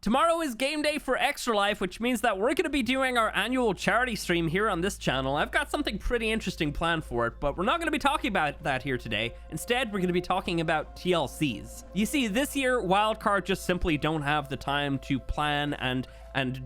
Tomorrow is game day for Extra Life, which means that we're going to be doing our annual charity stream here on this channel. I've got something pretty interesting planned for it, but we're not going to be talking about that here today. Instead, we're going to be talking about TLCs. You see, this year, Wildcard just simply don't have the time to plan and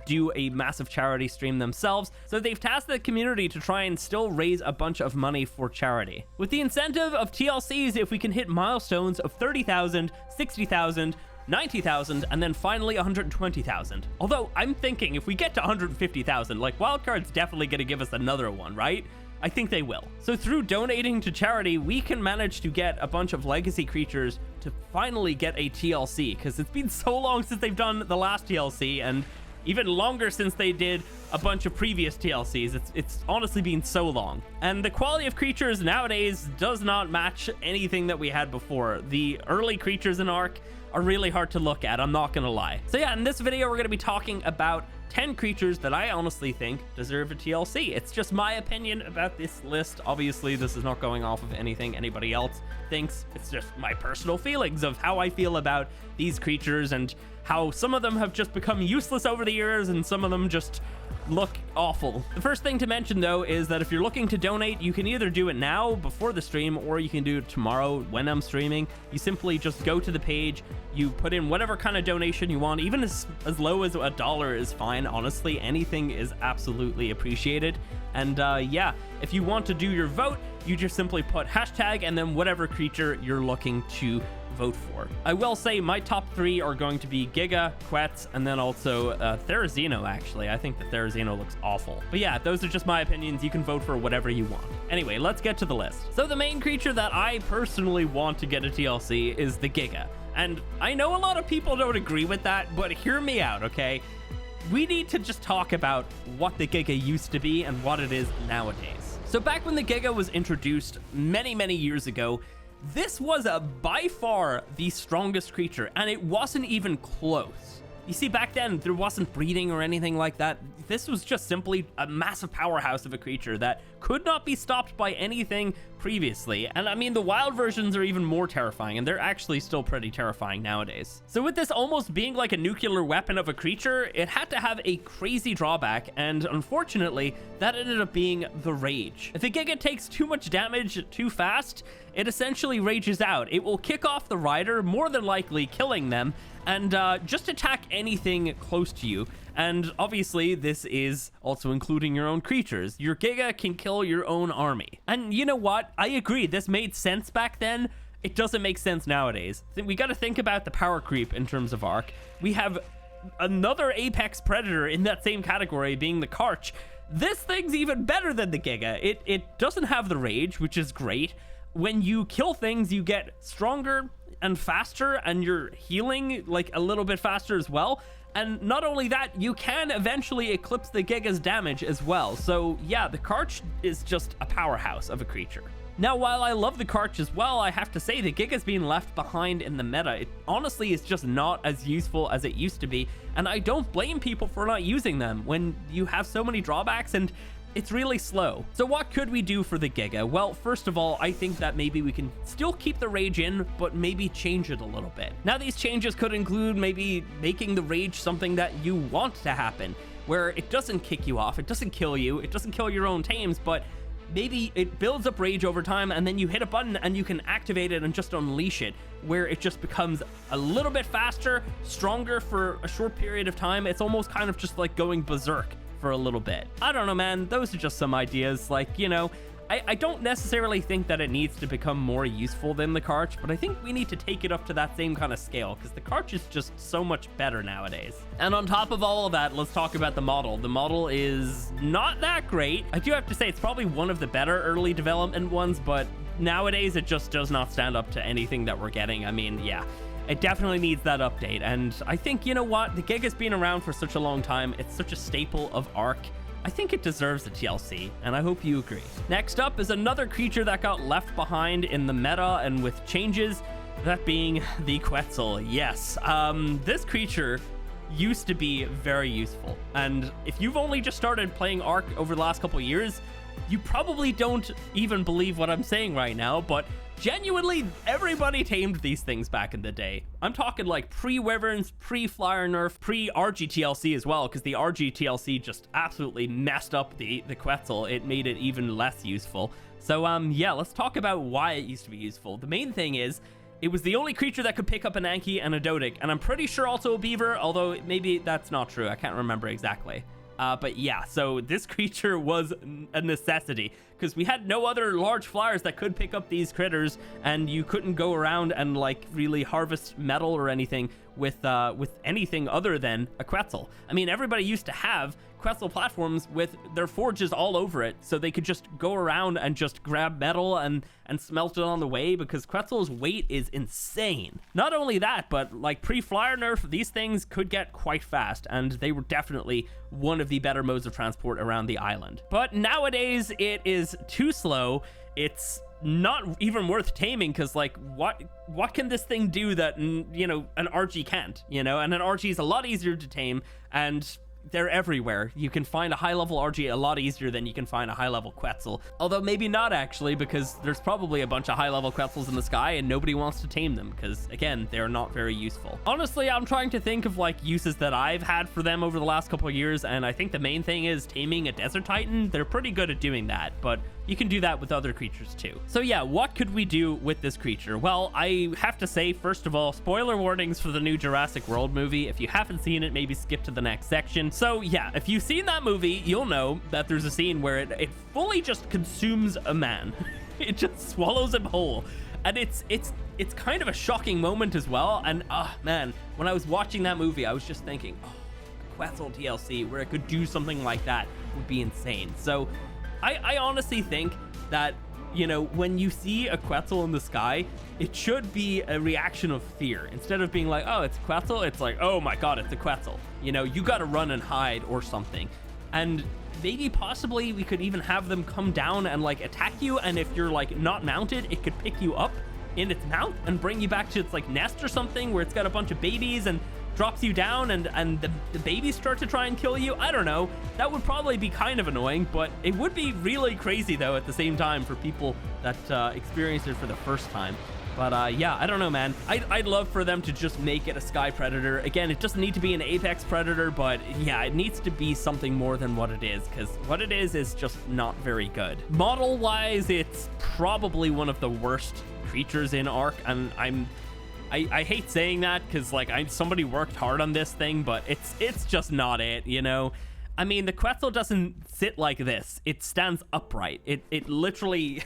do a massive charity stream themselves, so they've tasked the community to try and still raise a bunch of money for charity. With the incentive of TLCs, if we can hit milestones of 30,000, 60,000, 90,000, and then finally 120,000. Although I'm thinking if we get to 150,000, like Wildcard's definitely going to give us another one, right? I think they will. So through donating to charity, we can manage to get a bunch of legacy creatures to finally get a TLC, because it's been so long since they've done the last TLC, and even longer since they did a bunch of previous TLCs. It's honestly been so long. And the quality of creatures nowadays does not match anything that we had before. The early creatures in ARK are really hard to look at, I'm not gonna lie. So yeah, in this video, we're gonna be talking about 10 creatures that I honestly think deserve a TLC. It's just my opinion about this list. Obviously, this is not going off of anything anybody else thinks. It's just my personal feelings of how I feel about these creatures and how some of them have just become useless over the years and some of them just look awful. The first thing to mention though is that if you're looking to donate, you can either do it now before the stream or you can do it tomorrow when I'm streaming. You simply just go to the page, you put in whatever kind of donation you want, even as low as $1 is fine. Honestly, anything is absolutely appreciated. And yeah, if you want to do your vote, you just simply put hashtag and then whatever creature you're looking to vote for. I will say my top 3 are going to be Giga, Quetz, and then also Therizino, actually. I think the Therizino looks awful. But yeah, those are just my opinions. You can vote for whatever you want. Anyway, let's get to the list. So the main creature that I personally want to get a TLC is the Giga. And I know a lot of people don't agree with that, but hear me out, okay? We need to just talk about what the Giga used to be and what it is nowadays. So back when the Giga was introduced many, many years ago, this was by far the strongest creature, and it wasn't even close. You see, back then, there wasn't breeding or anything like that. This was just simply a massive powerhouse of a creature that could not be stopped by anything previously. And I mean, the wild versions are even more terrifying, and they're actually still pretty terrifying nowadays. So with this almost being like a nuclear weapon of a creature, it had to have a crazy drawback, and unfortunately, that ended up being the rage. If a Giga takes too much damage too fast, it essentially rages out. It will kick off the rider, more than likely killing them, and just attack anything close to you. And obviously, this is also including your own creatures. Your Giga can kill your own army. And you know what? I agree, this made sense back then. It doesn't make sense nowadays. We got to think about the power creep in terms of ARK. We have another apex predator in that same category, being the Karch. This thing's even better than the Giga. It doesn't have the rage, which is great. When you kill things, you get stronger and faster, and you're healing like a little bit faster as well. And not only that, you can eventually eclipse the Giga's damage as well. So yeah, the Karch is just a powerhouse of a creature. Now, while I love the Karch as well, I have to say the Giga's being left behind in the meta. It honestly is just not as useful as it used to be, and I don't blame people for not using them when you have so many drawbacks and it's really slow. So what could we do for the Giga? Well, first of all, I think that maybe we can still keep the rage in, but maybe change it a little bit. Now, these changes could include maybe making the rage something that you want to happen, where it doesn't kick you off, it doesn't kill you, it doesn't kill your own tames, but maybe it builds up rage over time, and then you hit a button and you can activate it and just unleash it, where it just becomes a little bit faster, stronger for a short period of time. It's almost kind of just like going berserk for a little bit. I don't know, man. Those are just some ideas. Like, you know, I don't necessarily think that it needs to become more useful than the Karch, but I think we need to take it up to that same kind of scale, because the Karch is just so much better nowadays. And on top of all of that, let's talk about the model. The model is not that great. I do have to say it's probably one of the better early development ones, but nowadays it just does not stand up to anything that we're getting. I mean, yeah, it definitely needs that update. And I think, you know what, the Giga's been around for such a long time. It's such a staple of ARK. I think it deserves a TLC, and I hope you agree. Next up is another creature that got left behind in the meta and with changes, that being the Quetzal. Yes, this creature used to be very useful, and if you've only just started playing ARK over the last couple of years, you probably don't even believe what I'm saying right now, but genuinely, everybody tamed these things back in the day. I'm talking like pre-Wyverns, pre-Flyer Nerf, pre-RGTLC as well, because the RGTLC just absolutely messed up the Quetzal. It made it even less useful. So, yeah, let's talk about why it used to be useful. The main thing is, it was the only creature that could pick up an Anki and a Dodic, and I'm pretty sure also a Beaver, although maybe that's not true. I can't remember exactly. But yeah, so this creature was a necessity because we had no other large flyers that could pick up these critters, and you couldn't go around and like really harvest metal or anything with anything other than a Quetzal. I mean, everybody used to have Quetzal platforms with their forges all over it, so they could just go around and just grab metal and smelt it on the way, because Quetzal's weight is insane. Not only that, but like pre-Flyer Nerf, these things could get quite fast, and they were definitely one of the better modes of transport around the island. But nowadays, it is too slow. It's not even worth taming, because like what can this thing do that, you know, an RG can't, you know? And an RG is a lot easier to tame, and they're everywhere. You can find a high-level RG a lot easier than you can find a high-level Quetzal. Although maybe not actually, because there's probably a bunch of high-level Quetzals in the sky and nobody wants to tame them because, again, they're not very useful. Honestly, I'm trying to think of like uses that I've had for them over the last couple of years, and I think the main thing is taming a Desert Titan. They're pretty good at doing that, but you can do that with other creatures too. So yeah, what could we do with this creature? Well, I have to say, first of all, spoiler warnings for the new Jurassic World movie. If you haven't seen it, maybe skip to the next section. So yeah, if you've seen that movie, you'll know that there's a scene where it fully just consumes a man. It just swallows him whole. And it's kind of a shocking moment as well. And man, when I was watching that movie, I was just thinking, a Quetzal TLC where it could do something like that would be insane. So I honestly think that, you know, when you see a Quetzal in the sky, it should be a reaction of fear. Instead of being like, oh, it's a Quetzal, it's like, oh my god, it's a Quetzal. You know, you gotta run and hide or something. And maybe possibly we could even have them come down and like attack you, and if you're like not mounted, it could pick you up in its mouth and bring you back to its like nest or something where it's got a bunch of babies and drops you down, and the babies start to try and kill you. I don't know. That would probably be kind of annoying, but it would be really crazy though at the same time for people that experience it for the first time. But yeah, I don't know, man. I'd love for them to just make it a sky predator. Again, it doesn't need to be an apex predator, but yeah, it needs to be something more than what it is, because what it is just not very good. Model wise, it's probably one of the worst creatures in ARK, and I hate saying that because like somebody worked hard on this thing, but it's just not it, you know? I mean, the Quetzal doesn't sit like this. It stands upright. It literally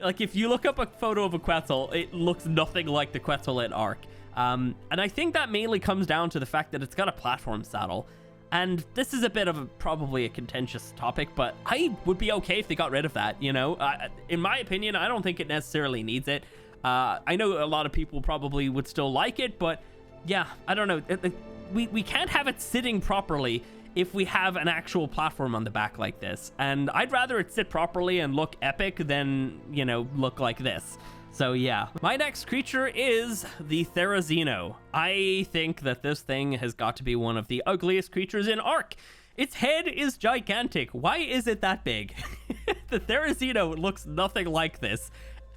like if you look up a photo of a Quetzal, it looks nothing like the Quetzal in ARK. And I think that mainly comes down to the fact that it's got a platform saddle. And this is a bit of probably a contentious topic, but I would be okay if they got rid of that, you know? In my opinion, I don't think it necessarily needs it. I know a lot of people probably would still like it, but yeah, I don't know. We can't have it sitting properly if we have an actual platform on the back like this. And I'd rather it sit properly and look epic than, you know, look like this. So yeah, my next creature is the Therizino. I think that this thing has got to be one of the ugliest creatures in ARK. Its head is gigantic. Why is it that big? The Therizino looks nothing like this.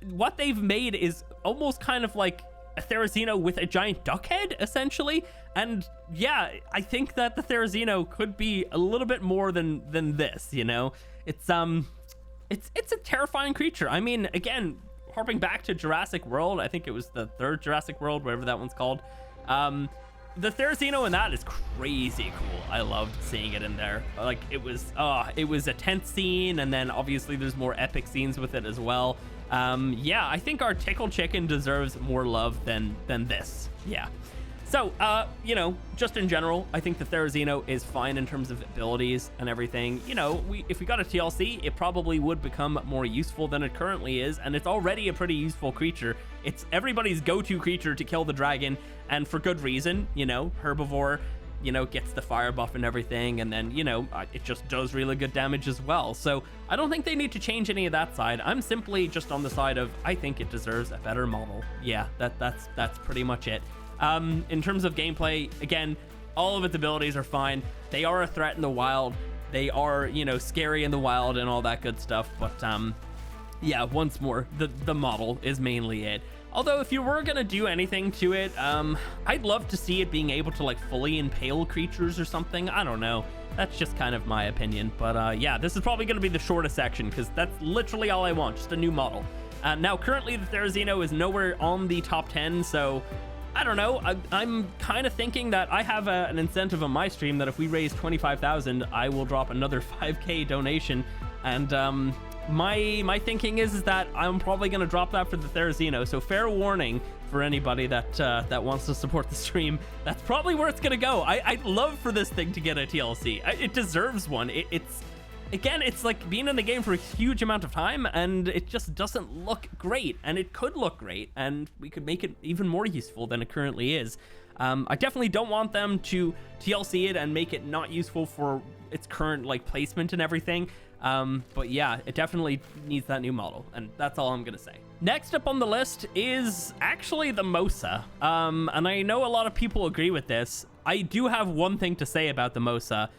What they've made is almost kind of like a Therizino with a giant duck head, essentially. And yeah, I think that the Therizino could be a little bit more than this, you know? It's a terrifying creature. I mean, again, harping back to Jurassic World, I think it was the third Jurassic World, whatever that one's called. The Therizino in that is crazy cool. I loved seeing it in there. Like, it was a tense scene, and then obviously there's more epic scenes with it as well. Yeah, I think our Tickle Chicken deserves more love than this. Yeah. So, you know, just in general, I think the Therizino is fine in terms of abilities and everything. You know, if we got a TLC, it probably would become more useful than it currently is, and it's already a pretty useful creature. It's everybody's go-to creature to kill the dragon, and for good reason. You know, herbivore, you know, gets the fire buff and everything, and then, you know, it just does really good damage as well. So I don't think they need to change any of that side. I'm simply just on the side of, I think it deserves a better model. Yeah, that's pretty much it. In terms of gameplay, again, all of its abilities are fine. They are a threat in the wild. They are, you know, scary in the wild and all that good stuff. But yeah, once more, the model is mainly it. Although if you were gonna do anything to it, I'd love to see it being able to like fully impale creatures or something. I don't know. That's just kind of my opinion. But yeah, this is probably gonna be the shortest section because that's literally all I want, just a new model. Now, currently the Therizino is nowhere on the top 10, so I don't know. I'm kind of thinking that I have an incentive on my stream that if we raise 25,000, I will drop another 5k donation. And my thinking is that I'm probably going to drop that for the Therizino. So fair warning for anybody that wants to support the stream. That's probably where it's going to go. I'd love for this thing to get a TLC. It deserves one. Again, it's like being in the game for a huge amount of time, and it just doesn't look great. And it could look great, and we could make it even more useful than it currently is. I definitely don't want them to TLC it and make it not useful for its current like placement and everything. But yeah, it definitely needs that new model, and that's all I'm gonna say. Next up on the list is actually the Mosa. And I know a lot of people agree with this. I do have one thing to say about the Mosa.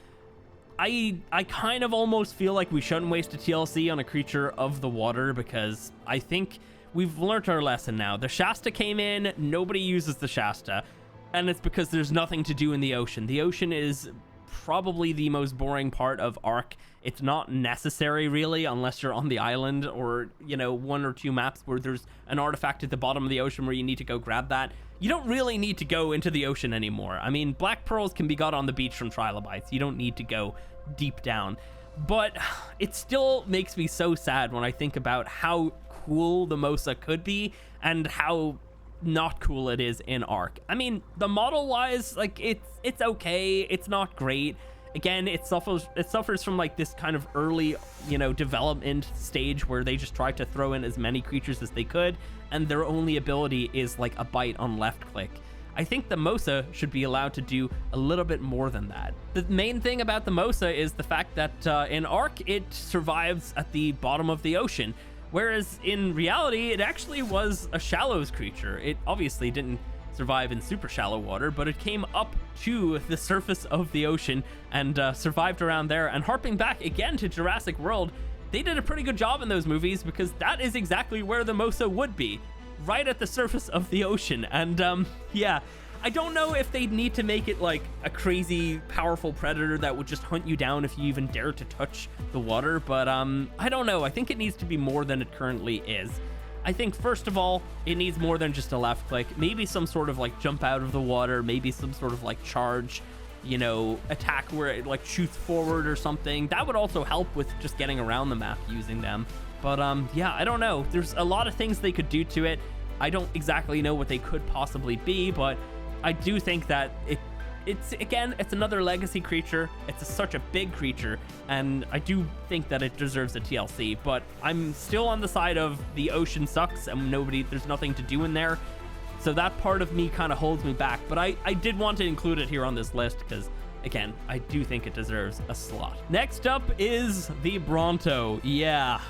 I kind of almost feel like we shouldn't waste a TLC on a creature of the water because I think we've learned our lesson now. The Shasta came in, nobody uses the Shasta, and it's because there's nothing to do in the ocean. The ocean is probably the most boring part of ARK. It's not necessary really unless you're on the island or, you know, 1 or 2 maps where there's an artifact at the bottom of the ocean where you need to go grab that. You don't really need to go into the ocean anymore. I mean, black pearls can be got on the beach from trilobites. You don't need to go deep down. But it still makes me so sad when I think about how cool the Mosa could be and how not cool it is in ARK. I mean, the model wise, like it's okay. It's not great. Again, it suffers from like this kind of early, you know, development stage where they just tried to throw in as many creatures as they could, and their only ability is like a bite on left click. I think the Mosa should be allowed to do a little bit more than that. The main thing about the Mosa is the fact that in ARK, it survives at the bottom of the ocean, whereas in reality, it actually was a shallows creature. It obviously didn't survive in super shallow water, but it came up to the surface of the ocean and survived around there. And harping back again to Jurassic World, they did a pretty good job in those movies because that is exactly where the Mosa would be, right at the surface of the ocean. And yeah, I don't know if they'd need to make it like a crazy powerful predator that would just hunt you down if you even dare to touch the water, but I don't know. I think it needs to be more than it currently is. I think first of all, it needs more than just a left click, maybe some sort of like jump out of the water, maybe some sort of like charge, you know, attack where it like shoots forward or something. That would also help with just getting around the map using them. But yeah, I don't know. There's a lot of things they could do to it. I don't exactly know what they could possibly be, but I do think that it's another legacy creature. It's such a big creature, and I do think that it deserves a TLC, but I'm still on the side of the ocean sucks and there's nothing to do in there. So that part of me kind of holds me back, but I did want to include it here on this list because, again, I do think it deserves a slot. Next up is the Bronto. Yeah,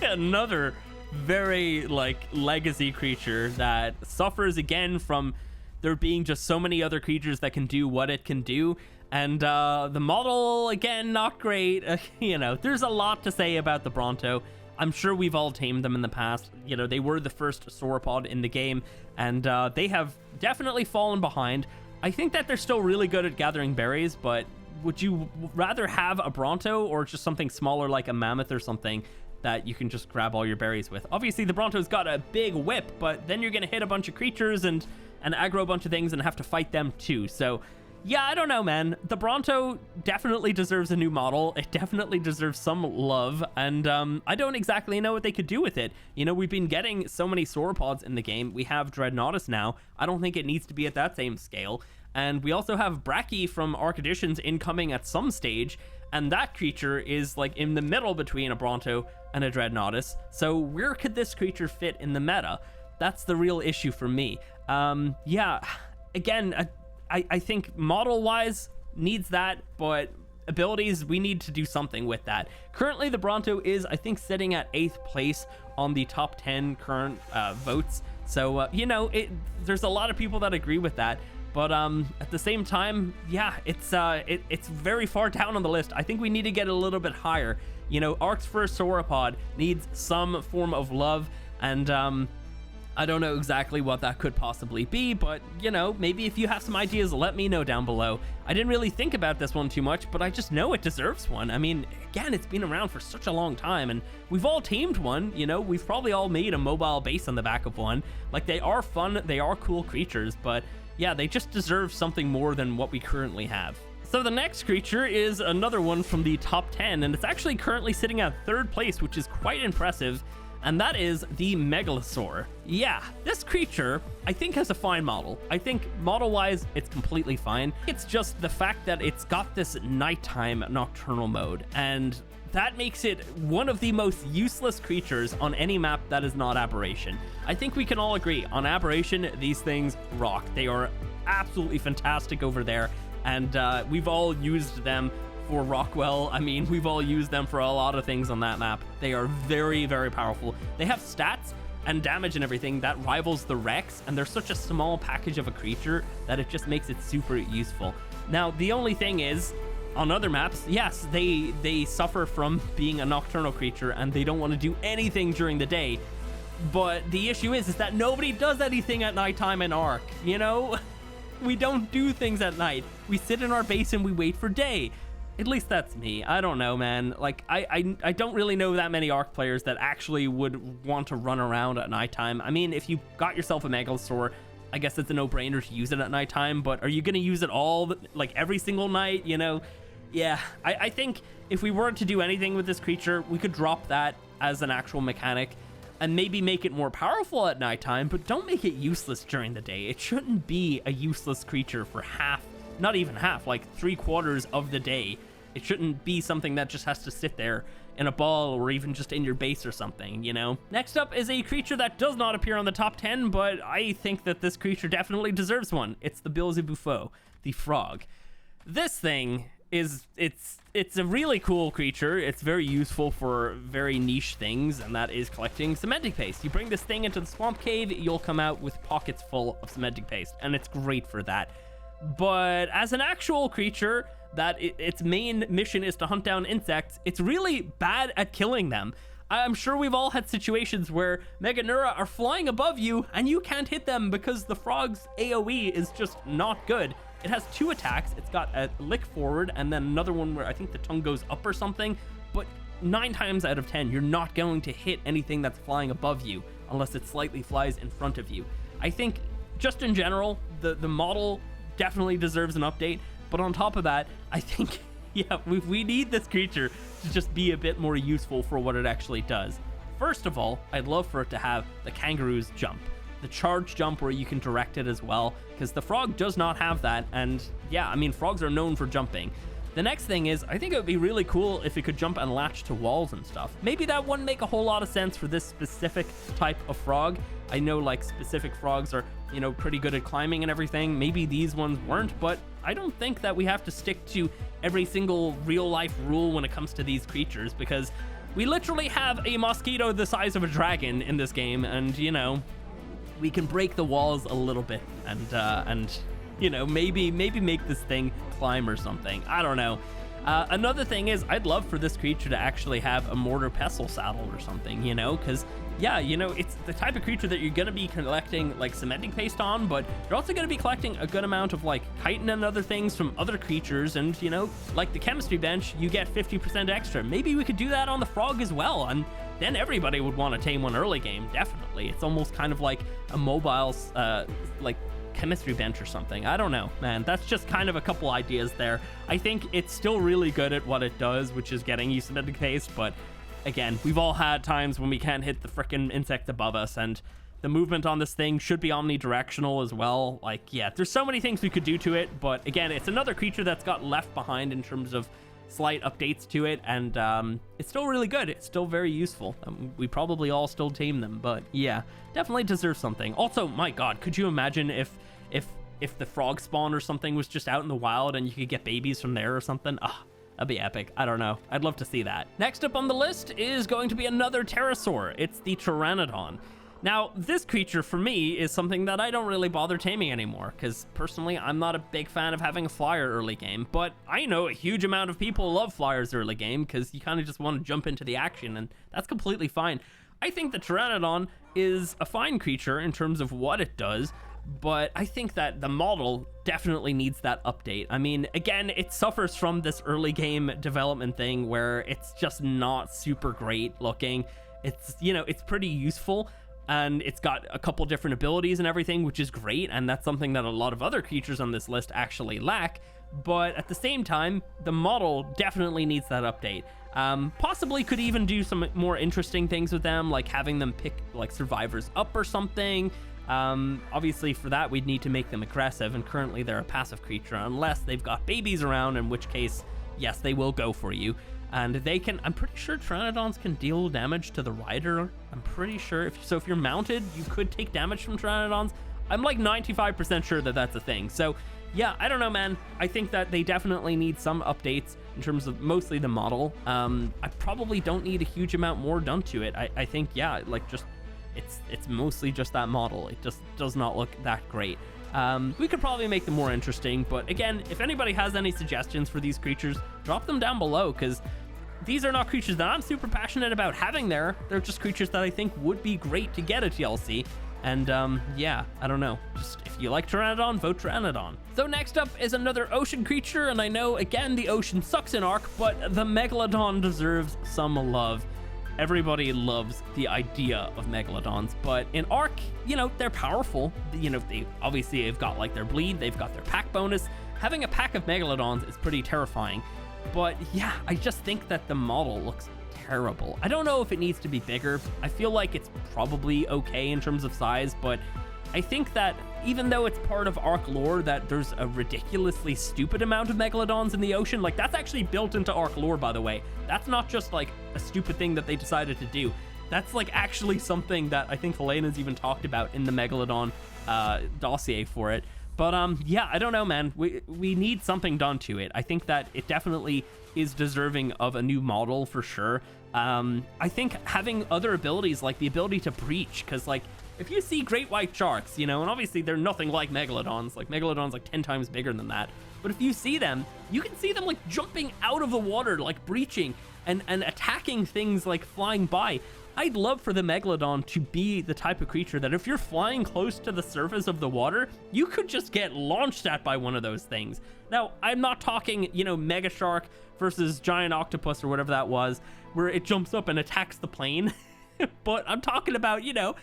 another very like legacy creature that suffers again from there being just so many other creatures that can do what it can do, and the model again not great. You know, there's a lot to say about the Bronto. I'm sure we've all tamed them in the past. You know, they were the first sauropod in the game, and they have definitely fallen behind. I think that they're still really good at gathering berries, but would you rather have a Bronto or just something smaller like a mammoth or something that you can just grab all your berries with? Obviously the Bronto's got a big whip, but then you're gonna hit a bunch of creatures and aggro a bunch of things and have to fight them too. So yeah, I don't know, man. The Bronto definitely deserves a new model. It definitely deserves some love, and I don't exactly know what they could do with it. You know, we've been getting so many sauropods in the game. We have Dreadnoughtus now. I don't think it needs to be at that same scale. And we also have Brachy from ARK Editions incoming at some stage, and that creature is like in the middle between a Bronto and a Dreadnoughtus. So where could this creature fit in the meta? That's the real issue for me. Yeah, again, I think model-wise needs that, but abilities, we need to do something with that. Currently, the Bronto is, I think, sitting at 8th place on the top 10 current votes. So, you know, there's a lot of people that agree with that. But at the same time, yeah, it's very far down on the list. I think we need to get a little bit higher. You know, ARK's first sauropod needs some form of love, and I don't know exactly what that could possibly be, but, you know, maybe if you have some ideas, let me know down below. I didn't really think about this one too much, but I just know it deserves one. I mean, again, it's been around for such a long time, and we've all tamed one, you know? We've probably all made a mobile base on the back of one. Like, they are fun, they are cool creatures, but yeah, they just deserve something more than what we currently have. So the next creature is another one from the top 10, and it's actually currently sitting at 3rd place, which is quite impressive, and that is the Megalosaurus. Yeah, this creature, I think, has a fine model. I think model-wise, it's completely fine. It's just the fact that it's got this nighttime nocturnal mode, and that makes it one of the most useless creatures on any map that is not Aberration. I think we can all agree, on Aberration, these things rock. They are absolutely fantastic over there, and we've all used them for Rockwell. I mean, we've all used them for a lot of things on that map. They are very, very powerful. They have stats and damage and everything that rivals the Rex, and they're such a small package of a creature that it just makes it super useful. Now, the only thing is, on other maps, yes, they suffer from being a nocturnal creature and they don't want to do anything during the day. But the issue is that nobody does anything at nighttime in ARK, you know? We don't do things at night. We sit in our base and we wait for day. At least that's me. I don't know, man. Like, I don't really know that many ARK players that actually would want to run around at nighttime. I mean, if you got yourself a Megalosaurus, I guess it's a no-brainer to use it at nighttime, but are you going to use it like every single night, you know? Yeah, I think if we were to do anything with this creature, we could drop that as an actual mechanic and maybe make it more powerful at nighttime, but don't make it useless during the day. It shouldn't be a useless creature for half, not even half, like 3/4 of the day. It shouldn't be something that just has to sit there in a ball or even just in your base or something, you know? Next up is a creature that does not appear on the top 10, but I think that this creature definitely deserves one. It's the Beelzebufo, the frog. This thing is, it's a really cool creature. It's very useful for very niche things, and that is collecting cementing paste. You bring this thing into the swamp cave, you'll come out with pockets full of cementing paste, and it's great for that. But as an actual creature that its main mission is to hunt down insects, it's really bad at killing them. I'm sure we've all had situations where Meganura are flying above you and you can't hit them because the frog's AoE is just not good. It has 2 attacks. It's got a lick forward and then another one where I think the tongue goes up or something, but 9 times out of 10, you're not going to hit anything that's flying above you unless it slightly flies in front of you. I think just in general, the model definitely deserves an update, but on top of that, I think, yeah, we need this creature to just be a bit more useful for what it actually does. First of all, I'd love for it to have the kangaroo's jump, the charge jump where you can direct it as well, because the frog does not have that, and yeah, I mean, frogs are known for jumping. The next thing is, I think it would be really cool if it could jump and latch to walls and stuff. Maybe that wouldn't make a whole lot of sense for this specific type of frog. I know, like, specific frogs are, you know, pretty good at climbing and everything. Maybe these ones weren't, but I don't think that we have to stick to every single real-life rule when it comes to these creatures, because we literally have a mosquito the size of a dragon in this game, and, you know, we can break the walls a little bit and you know, maybe make this thing climb or something. I don't know. Another thing is, I'd love for this creature to actually have a mortar pestle saddle or something, you know, because yeah, you know, it's the type of creature that you're going to be collecting like cementing paste on, but you're also going to be collecting a good amount of like chitin and other things from other creatures, and you know, like the chemistry bench, you get 50% extra. Maybe we could do that on the frog as well, and then everybody would want to tame one early game. Definitely. It's almost kind of like a mobile like chemistry bench or something. I don't know, man. That's just kind of a couple ideas there. I think it's still really good at what it does, which is getting you cementing paste, but again, we've all had times when we can't hit the frickin' insect above us, and the movement on this thing should be omnidirectional as well. Like, yeah, there's so many things we could do to it, but again, it's another creature that's got left behind in terms of slight updates to it, and it's still really good. It's still very useful. We probably all still tame them, but yeah, definitely deserves something. Also, my god, could you imagine if the frog spawn or something was just out in the wild and you could get babies from there or something? That'd be epic. I don't know. I'd love to see that. Next up on the list is going to be another pterosaur. It's the Pteranodon. Now, this creature for me is something that I don't really bother taming anymore, because personally, I'm not a big fan of having a flyer early game, but I know a huge amount of people love flyers early game because you kind of just want to jump into the action, and that's completely fine. I think the Pteranodon is a fine creature in terms of what it does, but I think that the model definitely needs that update. I mean, again, it suffers from this early game development thing where it's just not super great looking. It's, you know, it's pretty useful, and it's got a couple different abilities and everything, which is great, and that's something that a lot of other creatures on this list actually lack. But at the same time, the model definitely needs that update. Possibly could even do some more interesting things with them, like having them pick like survivors up or something. Obviously for that we'd need to make them aggressive, and currently they're a passive creature unless they've got babies around, in which case, yes, they will go for you. And they can, I'm pretty sure Pteranodons can deal damage to the rider. I'm pretty sure. If you're mounted, you could take damage from Pteranodons. I'm like 95% sure that that's a thing. So yeah, I don't know, man. I think that they definitely need some updates in terms of mostly the model. I probably don't need a huge amount more done to it. I think, yeah, like just, it's mostly just that model. It just does not look that great. We could probably make them more interesting, but again, if anybody has any suggestions for these creatures, drop them down below, because these are not creatures that I'm super passionate about having there. They're just creatures that I think would be great to get a TLC. And yeah, I don't know. Just if you like Pteranodon, vote Pteranodon. So next up is another ocean creature, and I know, again, the ocean sucks in ARK, but the Megalodon deserves some love. Everybody loves the idea of Megalodons, but in ARK, you know, they're powerful. You know, they've got like their bleed, they've got their pack bonus. Having a pack of Megalodons is pretty terrifying. But yeah, I just think that the model looks terrible. I don't know if it needs to be bigger. I feel like it's probably okay in terms of size, but I think that even though it's part of ARK lore that there's a ridiculously stupid amount of Megalodons in the ocean, like that's actually built into ARK lore, by the way. That's not just like a stupid thing that they decided to do. That's like actually something that I think Helena's even talked about in the Megalodon dossier for it. But yeah, I don't know, man. We need something done to it. I think that it definitely is deserving of a new model for sure. I think having other abilities, like the ability to breach, because like if you see great white sharks, you know, and obviously they're nothing like Megalodons. Like Megalodon's like 10 times bigger than that. But if you see them, you can see them like jumping out of the water, like breaching and attacking things like flying by. I'd love for the Megalodon to be the type of creature that if you're flying close to the surface of the water, you could just get launched at by one of those things. Now, I'm not talking, you know, Mega Shark versus Giant Octopus or whatever that was, where it jumps up and attacks the plane. But I'm talking about, you know,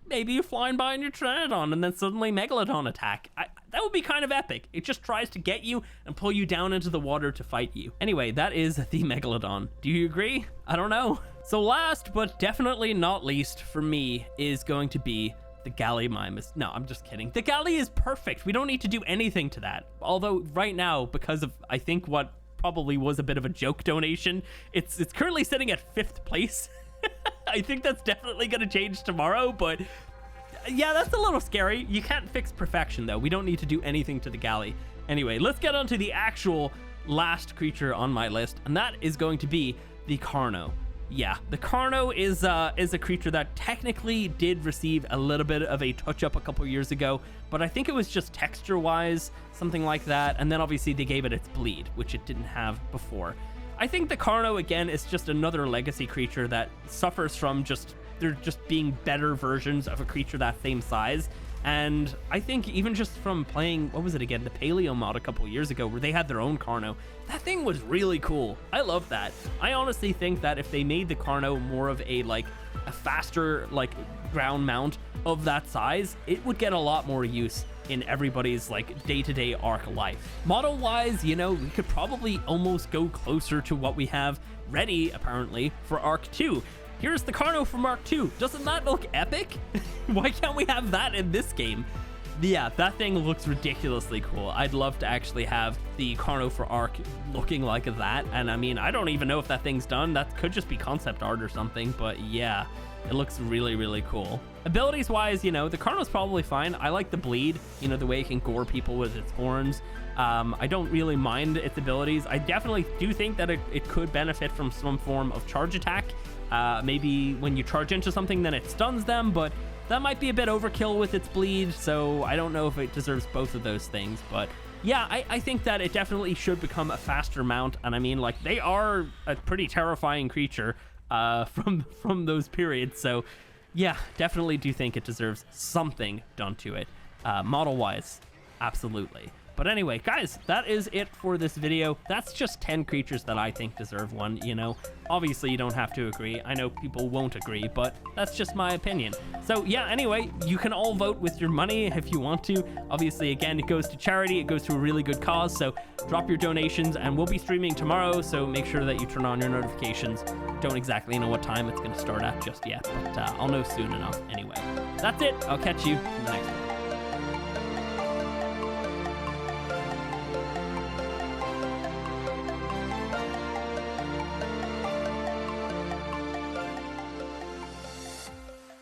maybe you're flying by in your Pteranodon and then suddenly Megalodon attack. That would be kind of epic. It just tries to get you and pull you down into the water to fight you. Anyway, that is the Megalodon. Do you agree? I don't know. So last, but definitely not least for me, is going to be the Gallimimus. No, I'm just kidding. The Galley is perfect. We don't need to do anything to that. Although right now, because of, I think what probably was a bit of a joke donation, it's currently sitting at 5th place. I think that's definitely going to change tomorrow, but yeah, that's a little scary. You can't fix perfection, though. We don't need to do anything to the Galley. Anyway, let's get on to the actual last creature on my list, and that is going to be the Carno. Yeah, the Carno is a creature that technically did receive a little bit of a touch-up a couple years ago, but I think it was just texture-wise, something like that, and then obviously they gave it its bleed, which it didn't have before. I think the Carno, again, is just another legacy creature that suffers from there just being better versions of a creature that same size. And I think even just from playing, what was it again, the Paleo mod a couple years ago, where they had their own Carno, that thing was really cool. I love that. I honestly think that if they made the Carno more of a faster ground mount of that size, it would get a lot more use in everybody's day-to-day ARK life. Model wise, you know, we could probably almost go closer to what we have ready apparently for ARK 2. Here's the Carno from ARK 2. Doesn't that look epic? Why can't we have that in this game? Yeah, that thing looks ridiculously cool. I'd love to actually have the Carno for ARK looking like that. And I mean, I don't even know if that thing's done. That could just be concept art or something, but yeah, it looks really, really cool. Abilities wise, you know, the Carno's probably fine. I like the bleed, you know, the way it can gore people with its horns. I don't really mind its abilities. I definitely do think that it could benefit from some form of charge attack. Maybe when you charge into something, then it stuns them, but that might be a bit overkill with its bleed, so I don't know if it deserves both of those things. But yeah, I think that it definitely should become a faster mount, and I mean, like, they are a pretty terrifying creature from those periods, so yeah, definitely do think it deserves something done to it. Model-wise, absolutely. But anyway, guys, that is it for this video. That's just 10 creatures that I think deserve one, you know. Obviously, you don't have to agree. I know people won't agree, but that's just my opinion. So yeah, anyway, you can all vote with your money if you want to. Obviously, again, it goes to charity. It goes to a really good cause, so drop your donations, and we'll be streaming tomorrow, so make sure that you turn on your notifications. Don't exactly know what time it's going to start at just yet, but I'll know soon enough anyway. That's it. I'll catch you in the next one.